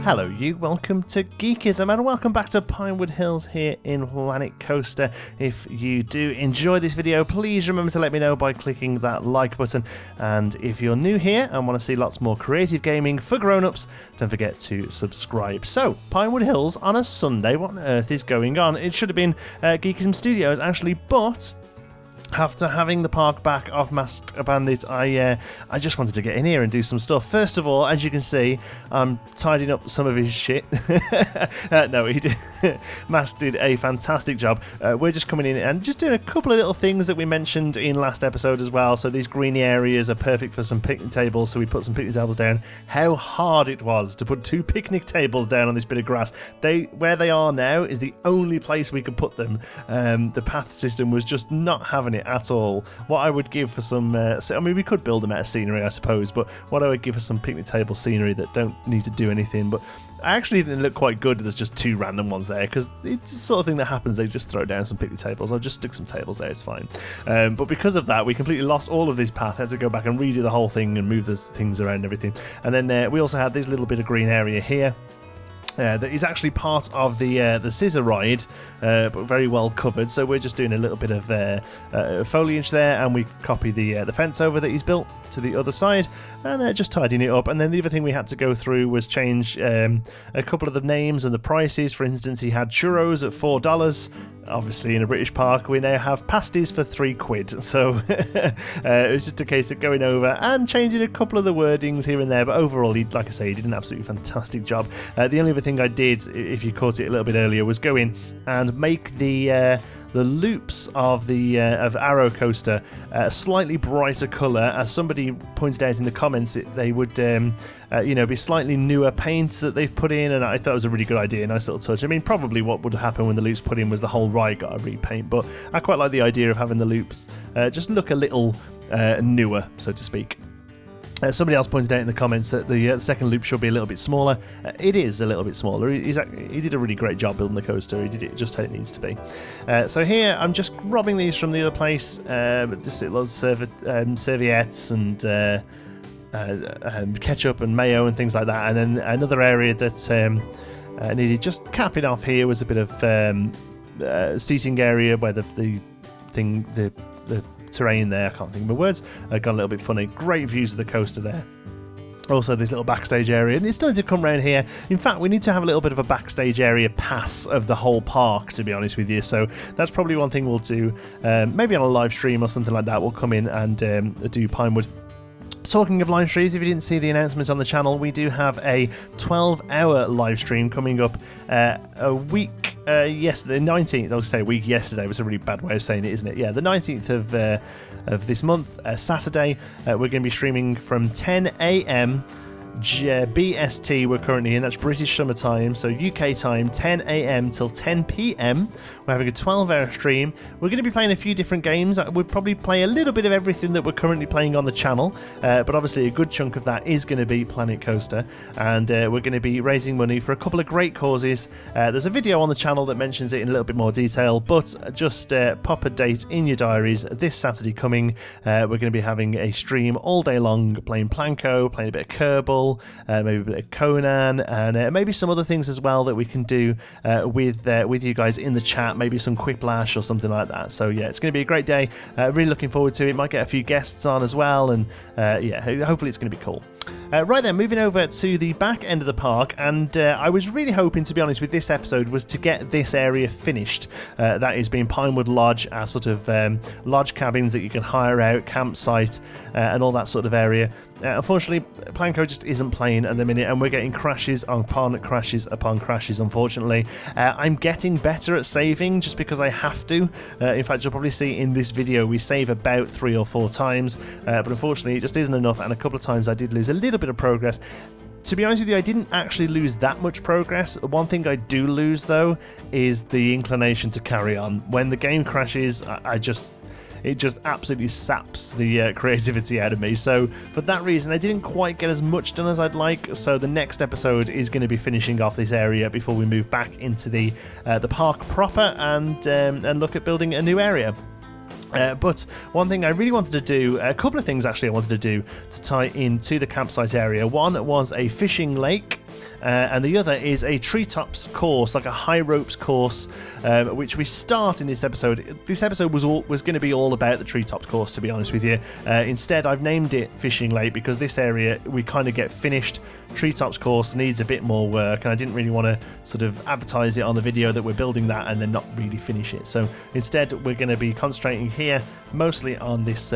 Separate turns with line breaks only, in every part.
Hello you, welcome to Geekism and welcome back to Pinewood Hills here in Planet Coaster. If you do enjoy this video, please remember to let me know by clicking that like button, and if you're new here and want to see lots more creative gaming for grown-ups, don't forget to subscribe. So, Pinewood Hills on a Sunday, what on earth is going on? It should have been Geekism Studios actually, but after having the park back off MaskedBandit, I just wanted to get in here and do some stuff. First of all, as you can see, I'm tidying up some of his shit. No, he did. Mask did a fantastic job. We're just coming in and just doing a couple of little things that we mentioned in last episode as well. So these greeny areas are perfect for some picnic tables, so we put some picnic tables down. How hard it was to put 2 picnic tables down on this bit of grass. Where they are now is the only place we could put them. The path system was just not having it at all. What I would give for some I mean, we could build them out of scenery, I suppose, but what I would give for some picnic table scenery that don't need to do anything, but I actually think they look quite good. There's just 2 random ones there because it's the sort of thing that happens. They just throw down some picnic tables. I'll just stick some tables there, it's fine. But because of that, we completely lost all of this path. I had to go back and redo the whole thing and move the things around and everything. And then we also had this little bit of green area here. That is actually part of the scissor ride, but very well covered. So we're just doing a little bit of foliage there, and we copy the fence over that he's built to the other side, and just tidying it up. And then the other thing we had to go through was change a couple of the names and the prices. For instance, he had churros at $4. Obviously, in a British park, we now have pasties for £3. So it was just a case of going over and changing a couple of the wordings here and there. But overall, like I say, he did an absolutely fantastic job. The only other thing I did, if you caught it a little bit earlier, was go in and make the loops of the Arrow Coaster a slightly brighter colour. As somebody pointed out in the comments, they would be slightly newer paint that they've put in, and I thought it was a really good idea, nice little touch. I mean, probably what would happen when the loops put in was the whole ride got a repaint, but I quite like the idea of having the loops just look a little newer, so to speak. Somebody else pointed out in the comments that the second loop should be a little bit smaller. It is a little bit smaller. He did a really great job building the coaster. He did it just how it needs to be. So here I'm just robbing these from the other place. Just little serviettes and ketchup and mayo and things like that. And then another area that needed just capping off here was a bit of seating area where the terrain there, I can't think of my words, got a little bit funny. Great views of the coaster there. Also this little backstage area, and it's starting to come around here. In fact, we need to have a little bit of a backstage area pass of the whole park, to be honest with you, so that's probably one thing we'll do, maybe on a live stream or something like that. We'll come in and do Pinewood. Talking of live streams, if you didn't see the announcements on the channel, we do have a 12-hour live stream coming up a week yesterday, 19th. I was say week yesterday was a really bad way of saying it, isn't it? Yeah, the 19th of this month, Saturday. We're going to be streaming from 10 a.m. BST we're currently in, that's British Summer Time, so UK time, 10 a.m. till 10 p.m. We're having a 12-hour stream. We're going to be playing a few different games. We'll probably play a little bit of everything that we're currently playing on the channel, but obviously a good chunk of that is going to be Planet Coaster, and we're going to be raising money for a couple of great causes. There's a video on the channel that mentions it in a little bit more detail, but just pop a date in your diaries. This Saturday coming, we're going to be having a stream all day long, playing Planko, playing a bit of Kerbal, maybe a bit of Conan, and maybe some other things as well that we can do with you guys in the chat, maybe some Quiplash or something like that. So yeah, it's going to be a great day. Really looking forward to it. Might get a few guests on as well, and yeah, hopefully it's going to be cool. Right then, moving over to the back end of the park, and I was really hoping, to be honest, with this episode was to get this area finished. That is being Pinewood Lodge, our sort of lodge cabins that you can hire out, campsite, and all that sort of area. Unfortunately, Planko just isn't playing at the minute, and we're getting crashes upon crashes upon crashes, unfortunately. I'm getting better at saving just because I have to. In fact, you'll probably see in this video we save about 3 or 4 times, but unfortunately it just isn't enough, and a couple of times I did lose a little bit of progress. To be honest with you, I didn't actually lose that much progress. One thing I do lose, though, is the inclination to carry on. When the game crashes, it just absolutely saps the creativity out of me. So for that reason, I didn't quite get as much done as I'd like. So the next episode is going to be finishing off this area before we move back into the park proper and look at building a new area. But one thing I really wanted to do, a couple of things actually I wanted to do to tie into the campsite area. One was a fishing lake. and the other is a treetops course, like a high ropes course, which we start in this episode. This episode was going to be all about the treetops course, to be honest with you. Instead, I've named it Fishing Lake because this area we kind of get finished. Treetops course needs a bit more work, and I didn't really want to sort of advertise it on the video that we're building that and then not really finish it. So instead, we're going to be concentrating here mostly on this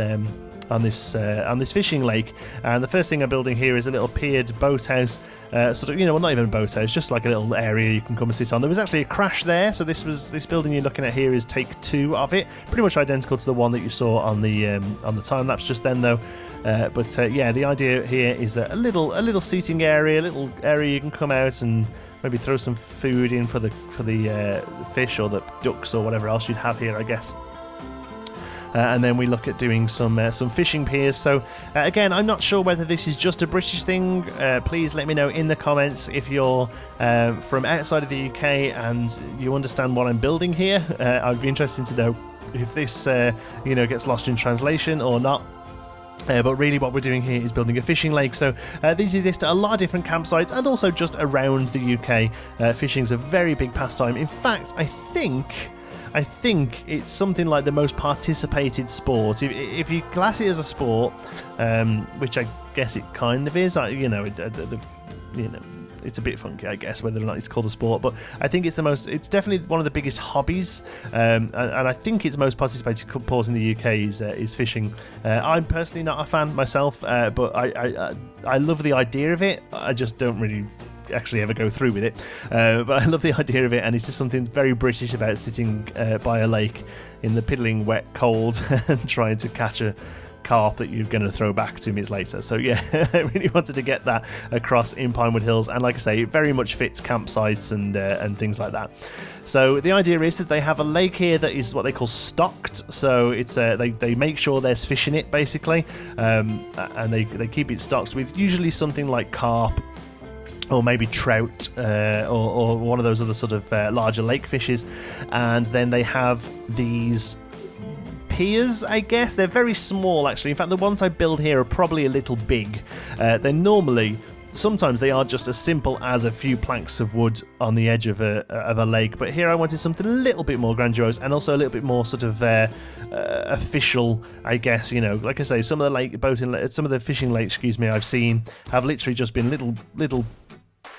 fishing lake. And the first thing I'm building here is a little piered boathouse, sort of, well, not even a boathouse, just like a little area you can come and sit on. There was actually a crash there, so this building you're looking at here is take 2 of it, pretty much identical to the one that you saw on the time lapse just then, though. Yeah, the idea here is that a little seating area, a little area you can come out and maybe throw some food in for the fish or the ducks or whatever else you'd have here, I guess. And then we look at doing some fishing piers. So again, I'm not sure whether this is just a British thing. Please let me know in the comments if you're from outside of the UK and you understand what I'm building here. I'd be interested to know if this gets lost in translation or not. But really what we're doing here is building a fishing lake. So these exist at a lot of different campsites and also just around the UK. Fishing's a very big pastime. In fact, I think it's something like the most participated sport. If you class it as a sport, which I guess it kind of is, it's a bit funky, I guess, whether or not it's called a sport, but I think it's definitely one of the biggest hobbies, and I think its most participated sport in the UK is fishing. I'm personally not a fan myself, but I love the idea of it. I just don't really actually ever go through with it, but I love the idea of it, and it's just something very British about sitting by a lake in the piddling wet cold and trying to catch a carp that you're going to throw back 2 minutes later. So yeah, I really wanted to get that across in Pinewood Hills, and like I say, it very much fits campsites and things like that. So the idea is that they have a lake here that is what they call stocked. So it's they make sure there's fish in it, basically, and they keep it stocked with usually something like carp, or maybe trout, or one of those other sort of larger lake fishes. And then they have these piers, I guess. They're very small, actually. In fact, the ones I build here are probably a little big. Sometimes they are just as simple as a few planks of wood on the edge of a lake, but here I wanted something a little bit more grandiose and also a little bit more sort of official, I guess. Like I say, some of the fishing lakes, I've seen have literally just been little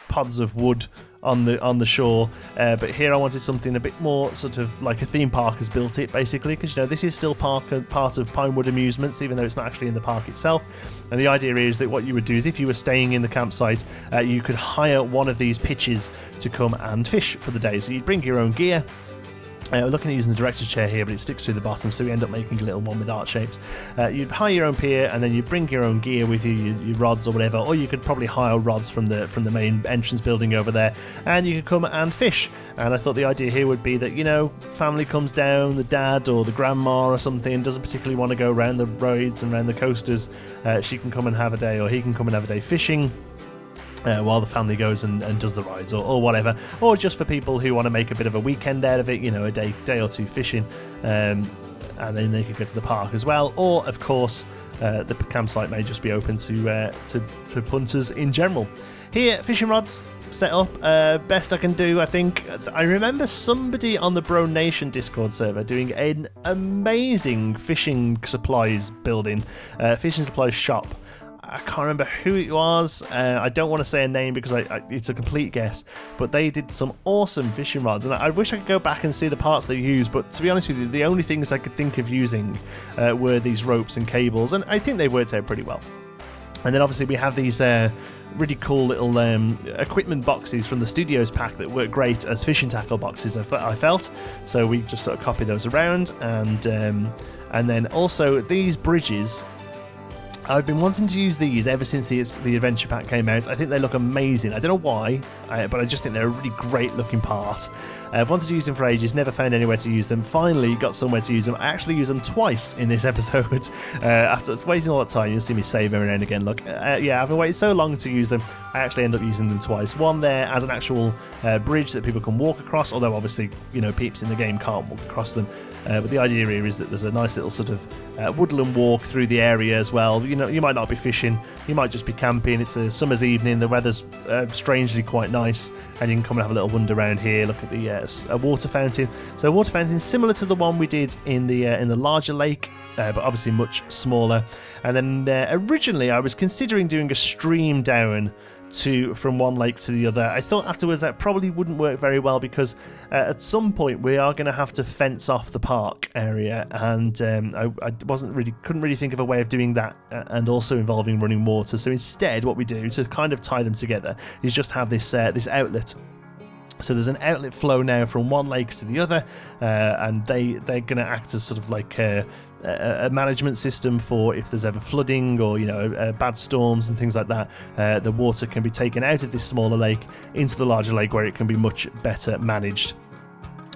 pods of wood on the shore, but here I wanted something a bit more sort of like a theme park has built it, basically, because this is still part of Pinewood Amusements, even though it's not actually in the park itself. And the idea is that what you would do is, if you were staying in the campsite, you could hire one of these pitches to come and fish for the day. So you'd bring your own gear. We're looking at using the director's chair here, but it sticks through the bottom, so we end up making a little one with art shapes. You'd hire your own pier, and then you'd bring your own gear with you, your rods or whatever, or you could probably hire rods from the main entrance building over there, and you could come and fish. And I thought the idea here would be that, family comes down, the dad or the grandma or something doesn't particularly want to go around the roads and around the coasters. She can come and have a day, or he can come and have a day fishing, while the family goes and does the rides or whatever, or just for people who want to make a bit of a weekend out of it, a day or two fishing, and then they could go to the park as well. Or of course, the campsite may just be open to punters in general. Here, fishing rods set up, best I can do, I think. I remember somebody on the Bro Nation Discord server doing an amazing fishing supplies fishing supplies shop. I can't remember who it was. I don't want to say a name because it's a complete guess, but they did some awesome fishing rods, and I wish I could go back and see the parts they used, but to be honest with you, the only things I could think of using were these ropes and cables, and I think they worked out pretty well. And then obviously we have these really cool little equipment boxes from the Studios pack that work great as fishing tackle boxes, I felt. So we just sort of copy those around, and then also these bridges. I've been wanting to use these ever since the Adventure Pack came out. I think they look amazing. I don't know why, but I just think they're a really great looking part. I've wanted to use them for ages, never found anywhere to use them. Finally got somewhere to use them. I actually used them twice in this episode. After waiting all that time, you'll see me save every now and again. Look, yeah, I've been waiting so long to use them, I actually end up using them twice. One there as an actual bridge that people can walk across, although obviously, peeps in the game can't walk across them. But the idea here is that there's a nice little sort of woodland walk through the area as well. You know, you might not be fishing, you might just be camping. It's a summer's evening, the weather's strangely quite nice, and you can come and have a little wander around here. Look at the a water fountain. So a water fountain similar to the one we did in the larger lake, but obviously much smaller. And then originally I was considering doing a stream down from one lake to the other. I thought afterwards that probably wouldn't work very well because at some point we are going to have to fence off the park area, and I couldn't really think of a way of doing that and also involving running water. So instead what we do to kind of tie them together is just have this outlet. So there's an outlet flow now from one lake to the other, and they're going to act as sort of like a management system for if there's ever flooding or bad storms and things like that. The water can be taken out of this smaller lake into the larger lake where it can be much better managed.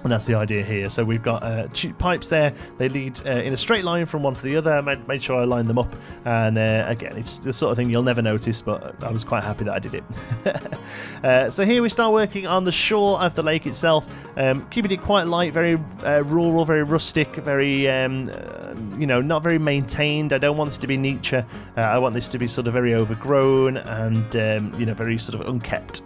And that's the idea here. So we've got two pipes there. They lead in a straight line from one to the other. I made sure I lined them up. And again, it's the sort of thing you'll never notice, but I was quite happy that I did it. So here we start working on the shore of the lake itself, keeping it quite light, very rural, very rustic, very, not very maintained. I don't want this to be nature. I want this to be sort of very overgrown and, very sort of unkept.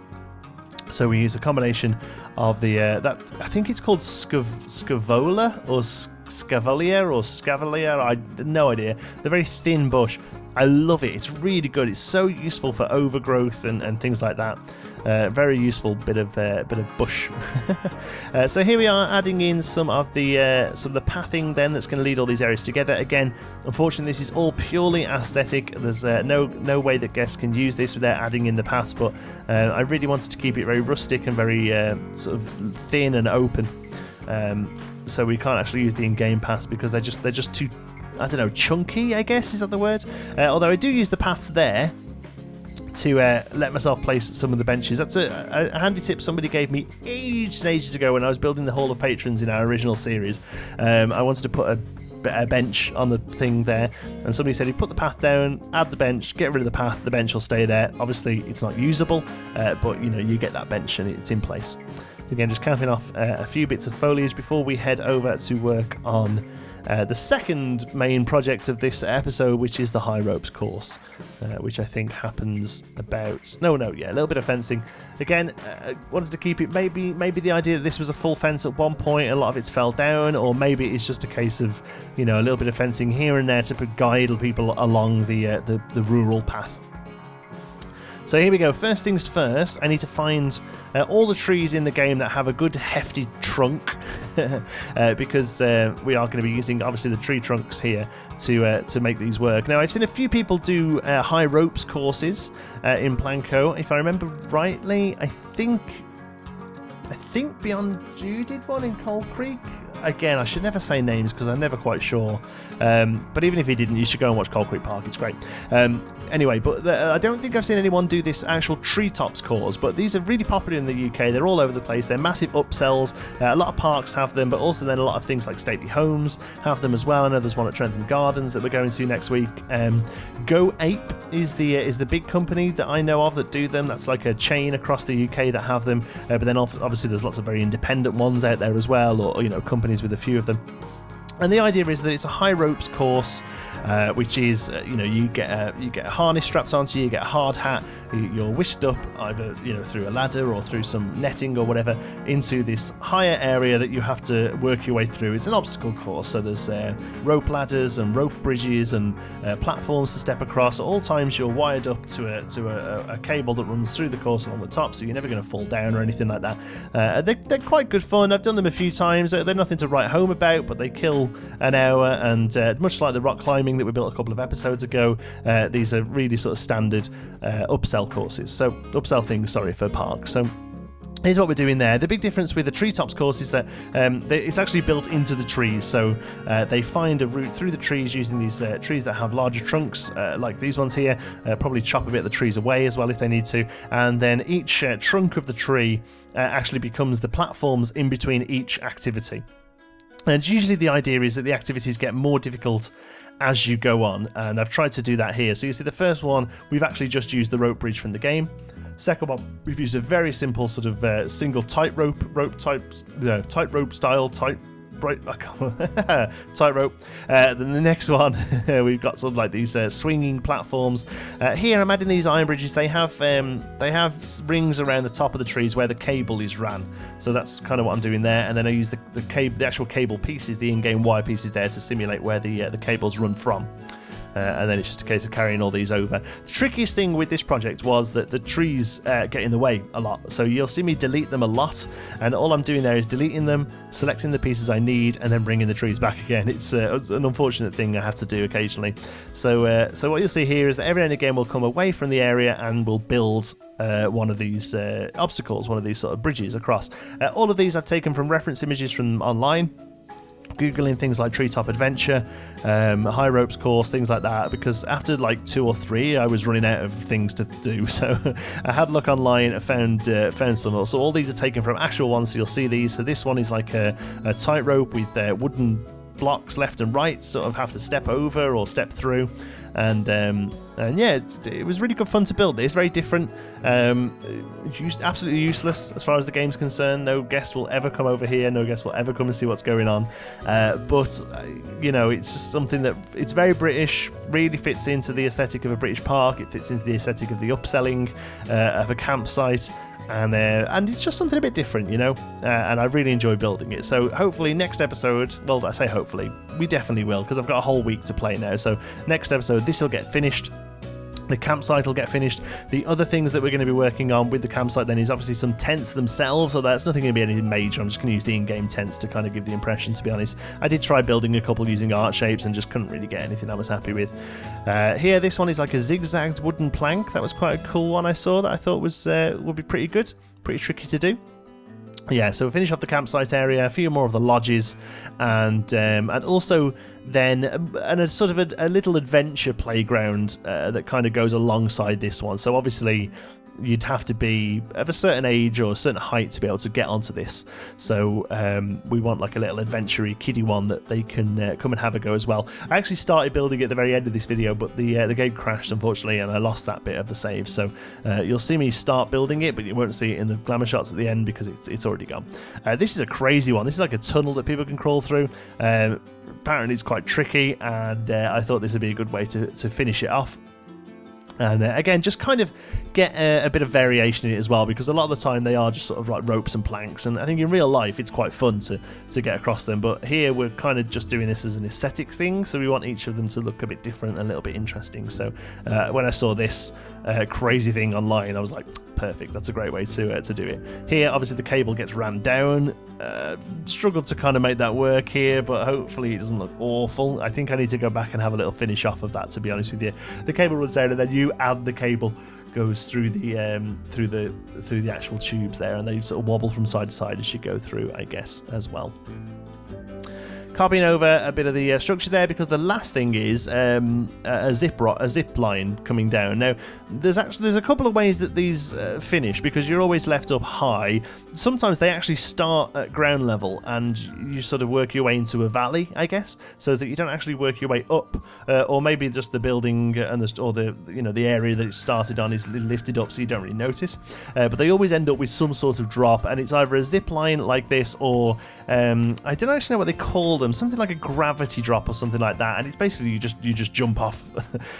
So we use a combination of the that I think it's called scavola or scavalier or scavalier. I had no idea. The very thin bush. I love it. It's really good. It's so useful for overgrowth and things like that. Very useful bit of bush. So here we are adding in some of the pathing then that's going to lead all these areas together. Again, unfortunately, this is all purely aesthetic. There's no way that guests can use this without adding in the paths. But I really wanted to keep it very rustic and very sort of thin and open. So we can't actually use the in-game paths because they're just too, I don't know, chunky, I guess, is that the word? Although I do use the paths there to let myself place some of the benches. That's a handy tip somebody gave me ages and ages ago when I was building the Hall of Patrons in our original series. I wanted to put a bench on the thing there, and somebody said, you put the path down, add the bench, get rid of the path, the bench will stay there. Obviously it's not usable, but you get that bench and it's in place. So again, just capping off a few bits of foliage before we head over to work on the second main project of this episode, which is the high ropes course, which I think happens about... a little bit of fencing. Again, wanted to keep it, maybe the idea that this was a full fence at one point, a lot of it's fell down, or maybe it's just a case of, a little bit of fencing here and there to guide people along the rural path. So here we go. First things first, I need to find all the trees in the game that have a good hefty trunk, because we are going to be using obviously the tree trunks here to make these work. Now I've seen a few people do high ropes courses in Planco. If I remember rightly, I think Beyond You did one in Coal Creek. Again, I should never say names because I'm never quite sure. But even if he didn't, you should go and watch Coal Creek Park. It's great. Anyway, but I don't think I've seen anyone do this actual treetops course, but these are really popular in the UK. They're all over the place. They're massive upsells. A lot of parks have them, but also then a lot of things like Stately Homes have them as well. I know there's one at Trentham Gardens that we're going to next week. Go Ape is the big company that I know of that do them. That's like a chain across the UK that have them. But then obviously there's lots of very independent ones out there as well, or companies with a few of them. And the idea is that it's a high ropes course, which is, you get a harness strapped onto you, you get a hard hat, you're whisked up either, through a ladder or through some netting or whatever into this higher area that you have to work your way through. It's an obstacle course, so there's rope ladders and rope bridges and platforms to step across. At all times you're wired up to a cable that runs through the course along the top, so you're never going to fall down or anything like that. They're quite good fun. I've done them a few times. They're nothing to write home about, but they kill an hour, and much like the rock climbing that we built a couple of episodes ago, these are really sort of standard upsell courses. So upsell things, for parks. So here's what we're doing there. The big difference with the treetops course is that it's actually built into the trees. So they find a route through the trees using these trees that have larger trunks, like these ones here. Probably chop a bit of the trees away as well if they need to. And then each trunk of the tree actually becomes the platforms in between each activity. And usually the idea is that the activities get more difficult as you go on, and I've tried to do that here. So you see the first one, we've actually just used the rope bridge from the game. Second one, we've used a very simple sort of single tightrope style tightrope. Then the next one, we've got sort of like these swinging platforms. Here, I'm adding these iron bridges. They have rings around the top of the trees where the cable is ran. So that's kind of what I'm doing there. And then I use the actual cable pieces, the in-game wire pieces there to simulate where the cables run from. And then it's just a case of carrying all these over. The trickiest thing with this project was that the trees get in the way a lot. So you'll see me delete them a lot, and all I'm doing there is deleting them, selecting the pieces I need, and then bringing the trees back again. It's an unfortunate thing I have to do occasionally. So what you'll see here is that every now and again we'll come away from the area and we'll build one of these obstacles, one of these sort of bridges across. All of these I've taken from reference images from online. Googling things like Treetop Adventure, High Ropes Course, things like that, because after like 2 or 3 I was running out of things to do, so I had a look online and found some. So all these are taken from actual ones, so you'll see these. So this one is like a tightrope with wooden blocks left and right, sort of have to step over or step through. And yeah, it was really good fun to build this. Very different, absolutely useless as far as the game's concerned. No guest will ever come over here. No guest will ever come and see what's going on. But you know, it's just something that it's very British. Really fits into the aesthetic of a British park. It fits into the aesthetic of the upselling of a campsite. And it's just something a bit different, you know, and I really enjoy building it. So hopefully next episode, well, I say hopefully, we definitely will, because I've got a whole week to play now. So next episode, this will get finished. The campsite will get finished. The other things that we're going to be working on with the campsite then is obviously some tents themselves, so that's nothing going to be anything major. I'm just going to use the in-game tents to kind of give the impression, to be honest. I did try building a couple using art shapes and just couldn't really get anything I was happy with. Here, this one is like a zigzagged wooden plank. That was quite a cool one I saw that I thought was would be pretty good, pretty tricky to do. Yeah, so we'll finish off the campsite area, a few more of the lodges, and also then a sort of a little adventure playground that kind of goes alongside this one. So obviously you'd have to be of a certain age or a certain height to be able to get onto this. So we want like a little adventure-y kiddie one that they can come and have a go as well. I actually started building at the very end of this video, but the game crashed unfortunately, and I lost that bit of the save. So you'll see me start building it, but you won't see it in the glamour shots at the end because it's already gone. This is a crazy one. This is like a tunnel that people can crawl through. Apparently it's quite tricky, and I thought this would be a good way to finish it off. And again, just kind of get a bit of variation in it as well, because a lot of the time they are just sort of like ropes and planks, and I think in real life it's quite fun to get across them, but here we're kind of just doing this as an aesthetics thing, so we want each of them to look a bit different and a little bit interesting. So when I saw this crazy thing online, I was like, perfect, that's a great way to do it. Here, obviously the cable gets ran down. Struggled to kind of make that work here, but hopefully it doesn't look awful. I think I need to go back and have a little finish off of that, to be honest with you. The cable runs down, and then you add the cable goes through the actual tubes there, and they sort of wobble from side to side as you go through, I guess, as well. Copying over a bit of the structure there, because the last thing is a zip line coming down. Now, there's a couple of ways that these finish, because you're always left up high. Sometimes they actually start at ground level, and you sort of work your way into a valley, I guess, so that you don't actually work your way up, or maybe just the building and the area that it started on is lifted up, so you don't really notice. But they always end up with some sort of drop, and it's either a zip line like this, or I don't actually know what they call them. Something like a gravity drop or something like that, and it's basically you just jump off,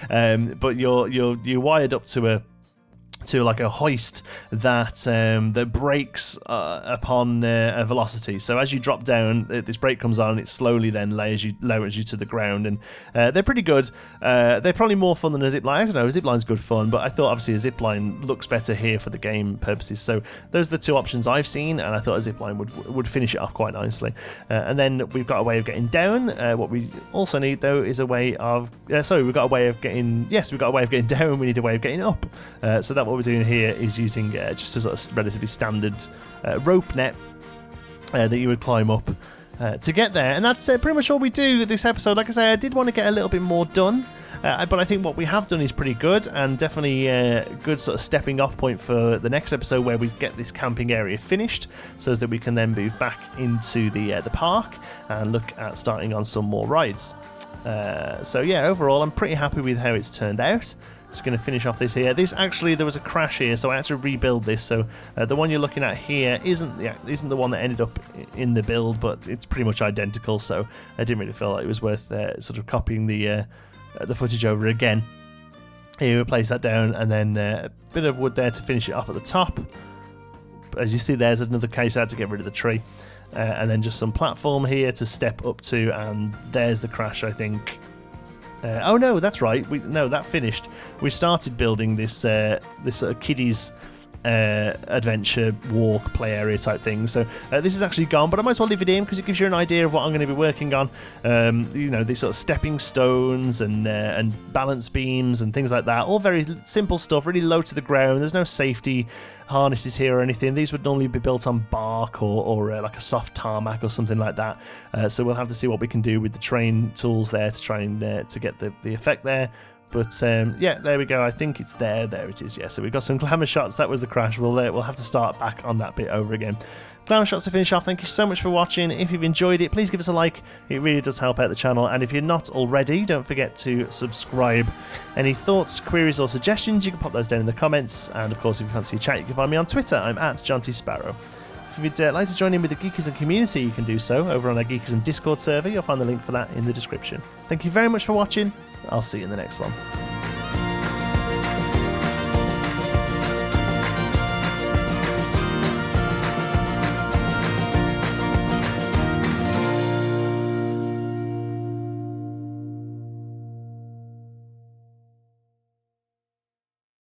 but you're wired up to like a hoist that brakes upon a velocity. So as you drop down, this brake comes on, and it slowly then lowers you to the ground, and they're pretty good. They're probably more fun than a zip line. I don't know, a zip line's good fun, but I thought obviously a zip line looks better here for the game purposes. So those are the two options I've seen, and I thought a zip line would finish it off quite nicely. And then we've got a way of getting down. What we also need though is a way of we've got a way of getting down. We need a way of getting up. So that what we're doing here is using just a sort of relatively standard rope net that you would climb up to get there, and that's pretty much all we do this episode. Like I say, I did want to get a little bit more done, but I think what we have done is pretty good, and definitely a good sort of stepping off point for the next episode, where we get this camping area finished, so that we can then move back into the park and look at starting on some more rides. So yeah, overall I'm pretty happy with how it's turned out. Just going to finish off this here. This actually, there was a crash here, so I had to rebuild this. So the one you're looking at here isn't the one that ended up in the build, but it's pretty much identical. So I didn't really feel like it was worth sort of copying the footage over again. Here we place that down, and then a bit of wood there to finish it off at the top. As you see, there's another case. I had to get rid of the tree, and then just some platform here to step up to, and there's the crash, I think. Oh no, that's right. That finished. We started building this sort of kiddies adventure walk play area type thing. So this is actually gone, but I might as well leave it in because it gives you an idea of what I'm going to be working on. These sort of stepping stones and balance beams and things like that. All very simple stuff, really low to the ground. There's no safety harnesses here or anything. These would normally be built on bark or like a soft tarmac or something like that. So we'll have to see what we can do with the terrain tools there to try and to get the effect there. But yeah, there we go. I think it's there. There it is. Yeah, so we've got some glamour shots. That was the crash. We'll have to start back on that bit over again. Glamour shots to finish off. Thank you so much for watching. If you've enjoyed it, please give us a like. It really does help out the channel. And if you're not already, don't forget to subscribe. Any thoughts, queries, or suggestions, you can pop those down in the comments. And of course, if you fancy a chat, you can find me on Twitter. I'm at JohnTSparrow. If you'd like to join in with the Geekism community, you can do so over on our Geekism Discord server. You'll find the link for that in the description. Thank you very much for watching. I'll see you in the next one.